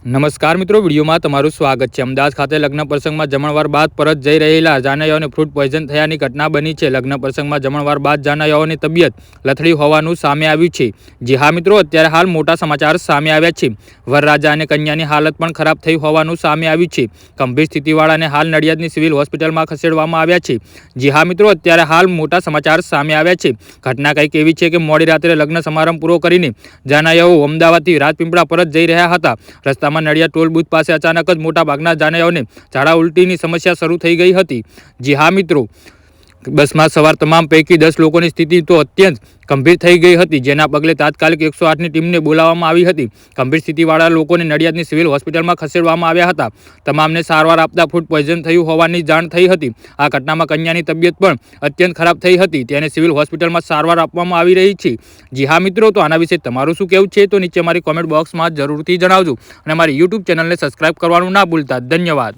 નમસ્કાર મિત્રો, વિડીયોમાં તમારું સ્વાગત છે। અમદાવાદ ખાતે લગ્ન પ્રસંગમાં જમણવાર બાદ પરત જઈ રહેલા જાનૈયાઓને ફ્રૂટ પોઈઝન થયાની ઘટના બની છે। લગ્ન પ્રસંગમાં જમણવાર બાદ જાનૈયાઓની તબિયત લથડી હોવાનું સામે આવ્યું છે। જી હા મિત્રો, અત્યારે હાલ મોટા સમાચાર સામે આવ્યા છે। વરરાજા અને કન્યાની હાલત પણ ખરાબ થઈ હોવાનું સામે આવ્યું છે। ગંભીર સ્થિતિવાળાને હાલ નડિયાદની સિવિલ હોસ્પિટલમાં ખસેડવામાં આવ્યા છે। જી હા મિત્રો, અત્યારે હાલ મોટા સમાચાર સામે આવ્યા છે। ઘટના કંઈક એવી છે કે મોડી રાત્રે લગ્ન સમારંભ પૂરો કરીને જાનૈયાઓ અમદાવાદથી રાજપીપળા પરત જઈ રહ્યા હતા। રસ્તામાં નડિયાદ ટોલ બૂથ પાસે અચાનક જ મોટા ભાગના જાનૈયાઓને ઝાડા ઉલટીની સમસ્યા શરૂ થઈ ગઈ હતી। જી હા મિત્રો, બસમાં સવાર તમામ પૈકી 10 લોકોની સ્થિતિ તો અત્યંત ગંભીર થઈ ગઈ હતી, જેના પગલે તાત્કાલિક 108ની ટીમને બોલાવવામાં આવી હતી। ગંભીર સ્થિતિવાળા લોકોને નડિયાદની સિવિલ હોસ્પિટલમાં ખસેડવામાં આવ્યા હતા। તમામને સારવાર આપતા ફૂડ પોઈઝન થયું હોવાની જાણ થઈ હતી। આ ઘટનામાં કન્યાની તબિયત પણ અત્યંત ખરાબ થઈ હતી, તેને સિવિલ હોસ્પિટલમાં સારવાર આપવામાં આવી રહી છે। જી હા મિત્રો, તો આના વિશે તમારું શું કહેવું છે તો નીચે મારી કોમેન્ટ બોક્સમાં જરૂરથી જણાવજો અને મારી યુટ્યુબ ચેનલને સબસ્ક્રાઇબ કરવાનું ના ભૂલતા। ધન્યવાદ।